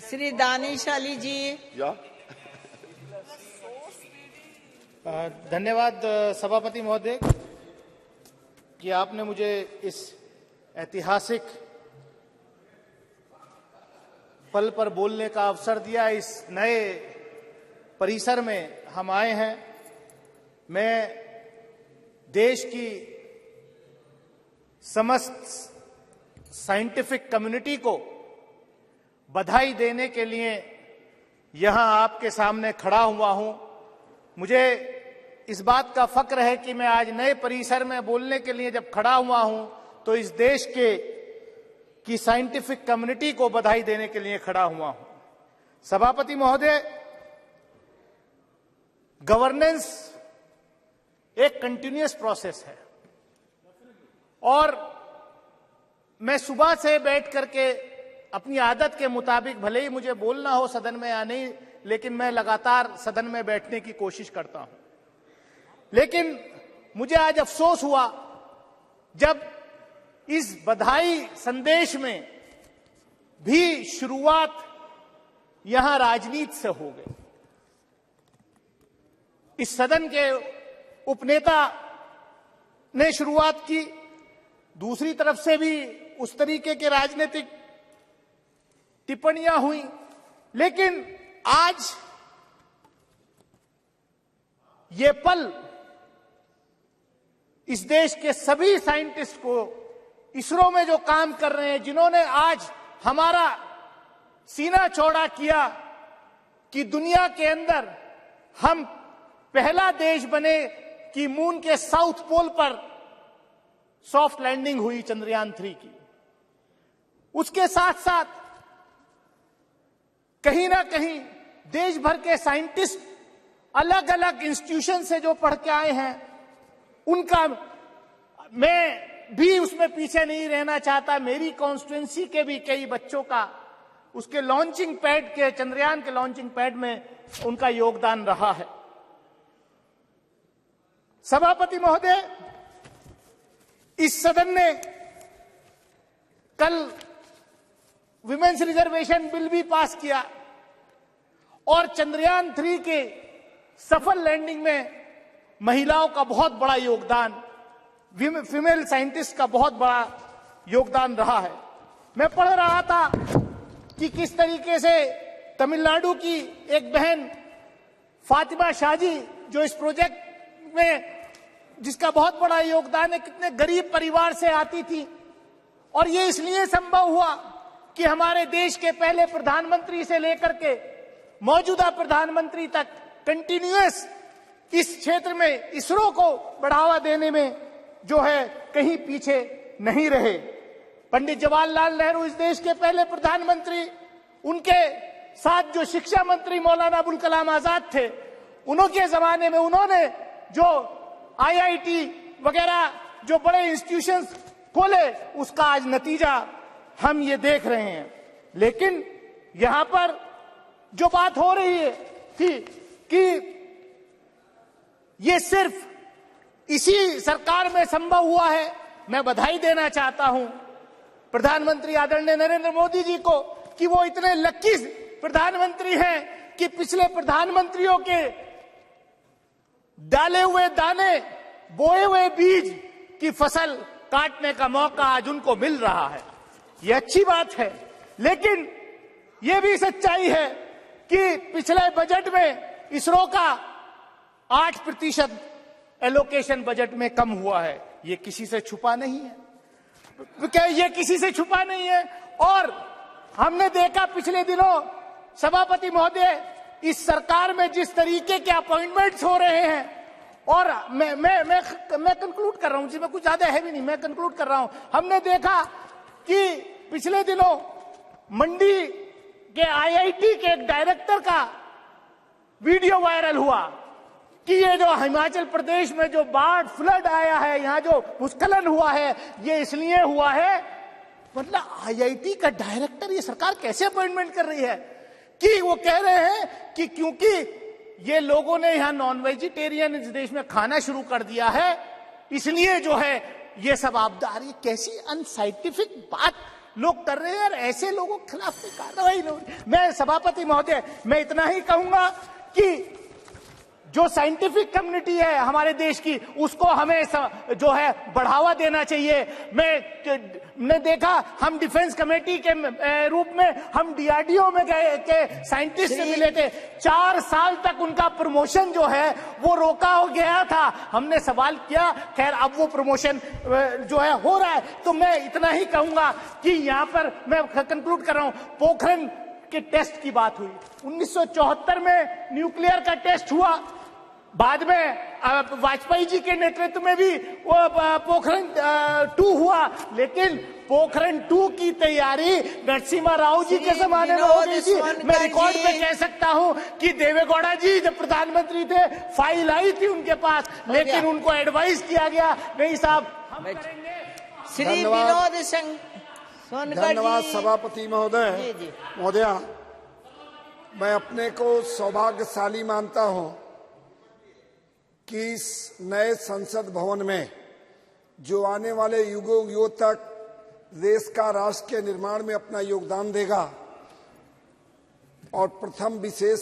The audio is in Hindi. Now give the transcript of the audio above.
श्री दानिश अली जी। धन्यवाद सभापति महोदय कि आपने मुझे इस ऐतिहासिक पल पर बोलने का अवसर दिया। इस नए परिसर में हम आए हैं। मैं देश की समस्त साइंटिफिक कम्युनिटी को बधाई देने के लिए यहां आपके सामने खड़ा हुआ हूं। मुझे इस बात का फक्र है कि मैं आज नए परिसर में बोलने के लिए जब खड़ा हुआ हूं तो इस देश की साइंटिफिक कम्युनिटी को बधाई देने के लिए खड़ा हुआ हूं। सभापति महोदय, गवर्नेंस एक कंटिन्यूअस प्रोसेस है और मैं सुबह से बैठ करके अपनी आदत के मुताबिक, भले ही मुझे बोलना हो सदन में या नहीं, लेकिन मैं लगातार सदन में बैठने की कोशिश करता हूं। लेकिन मुझे आज अफसोस हुआ जब इस बधाई संदेश में भी शुरुआत यहां राजनीति से हो गई। इस सदन के उपनेता ने शुरुआत की, दूसरी तरफ से भी उस तरीके के राजनीतिक टिप्पणियां हुई। लेकिन आज ये पल इस देश के सभी साइंटिस्ट को, इसरो में जो काम कर रहे हैं, जिन्होंने आज हमारा सीना चौड़ा किया कि दुनिया के अंदर हम पहला देश बने कि मून के साउथ पोल पर सॉफ्ट लैंडिंग हुई चंद्रयान 3 की। उसके साथ साथ कहीं ना कहीं देश भर के साइंटिस्ट अलग अलग इंस्टीट्यूशन से जो पढ़ के आए हैं, उनका मैं भी उसमें पीछे नहीं रहना चाहता। मेरी कॉन्स्टिट्यूएंसी के भी कई बच्चों का उसके लॉन्चिंग पैड के, चंद्रयान के लॉन्चिंग पैड में उनका योगदान रहा है। सभापति महोदय, इस सदन ने कल विमेन्स रिजर्वेशन बिल भी पास किया और चंद्रयान 3 के सफल लैंडिंग में महिलाओं का बहुत बड़ा योगदान, फीमेल साइंटिस्ट का बहुत बड़ा योगदान रहा है। मैं पढ़ रहा था कि किस तरीके से तमिलनाडु की एक बहन फातिमा शाहजी, जो इस प्रोजेक्ट में जिसका बहुत बड़ा योगदान है, कितने गरीब परिवार से आती थी और ये इसलिए संभव हुआ कि हमारे देश के पहले प्रधानमंत्री से लेकर के मौजूदा प्रधानमंत्री तक कंटिन्यूअस इस क्षेत्र में इसरो को बढ़ावा देने में जो है कहीं पीछे नहीं रहे। पंडित जवाहरलाल नेहरू इस देश के पहले प्रधानमंत्री, उनके साथ जो शिक्षा मंत्री मौलाना अबुल कलाम आजाद थे, उनके जमाने में उन्होंने जो आईआईटी वगैरह जो बड़े इंस्टीट्यूशंस खोले, उसका आज नतीजा हम ये देख रहे हैं। लेकिन यहां पर जो बात हो रही है कि ये सिर्फ इसी सरकार में संभव हुआ है। मैं बधाई देना चाहता हूं प्रधानमंत्री आदरणीय नरेंद्र मोदी जी को कि वो इतने लकी प्रधानमंत्री हैं कि पिछले प्रधानमंत्रियों के डाले हुए दाने, बोए हुए बीज की फसल काटने का मौका आज उनको मिल रहा है। ये अच्छी बात है। लेकिन ये भी सच्चाई है कि पिछले बजट में इसरो का 8% एलोकेशन बजट में कम हुआ है। ये किसी से छुपा नहीं है, क्या ये किसी से छुपा नहीं है। और हमने देखा पिछले दिनों सभापति महोदय, इस सरकार में जिस तरीके के अपॉइंटमेंट्स हो रहे हैं, और मैं कंक्लूड कर रहा हूं, जिसमें कुछ ज्यादा है भी नहीं, मैं कंक्लूड कर रहा हूं। हमने देखा कि पिछले दिनों मंडी के आईआईटी के एक डायरेक्टर का वीडियो वायरल हुआ कि ये जो हिमाचल प्रदेश में जो बाढ़ फ्लड आया है, यहां जो भूस्खलन हुआ है, ये इसलिए हुआ है। मतलब आईआईटी का डायरेक्टर, ये सरकार कैसे अपॉइंटमेंट कर रही है कि वो कह रहे हैं कि क्योंकि ये लोगों ने यहां नॉन वेजिटेरियन इस देश में खाना शुरू कर दिया है, इसलिए जो है ये सब आपदा आ रही है। कैसी अनसाइंटिफिक बात लोग कर रहे हैं, यार ऐसे लोगों के खिलाफ कोई कार्रवाई नहीं हो रही। मैं सभापति महोदय, मैं इतना ही कहूंगा कि जो साइंटिफिक कम्युनिटी है हमारे देश की, उसको हमें जो है बढ़ावा देना चाहिए। मैं देखा, हम डिफेंस कमेटी के रूप में हम डीआरडीओ में गए के साइंटिस्ट से मिले थे। 4 साल तक उनका प्रमोशन जो है वो रोका हो गया था। हमने सवाल किया, खैर अब वो प्रमोशन जो है हो रहा है। तो मैं इतना ही कहूंगा कि यहाँ पर मैं कंक्लूड कर रहा हूं, पोखरण के टेस्ट की बात हुई, 1974 में न्यूक्लियर का टेस्ट हुआ, बाद में वाजपेयी जी के नेतृत्व में भी वो पोखरण 2 हुआ, लेकिन पोखरण 2 की तैयारी नरसिम्हा राव जी के जमाने में हो गई थी। मैं रिकॉर्ड पे कह सकता हूं कि देवेगौड़ा जी जब प्रधानमंत्री थे, फाइल आई थी उनके पास, लेकिन उनको एडवाइस किया गया, नहीं साहब हम करेंगे। श्री विनोद सोनकर, धन्यवाद सभापति महोदय। महोदया, मैं अपने को सौभाग्यशाली मानता हूं कि इस नए संसद भवन में जो आने वाले युगों तक देश का राष्ट्र के निर्माण में अपना योगदान देगा, और प्रथम विशेष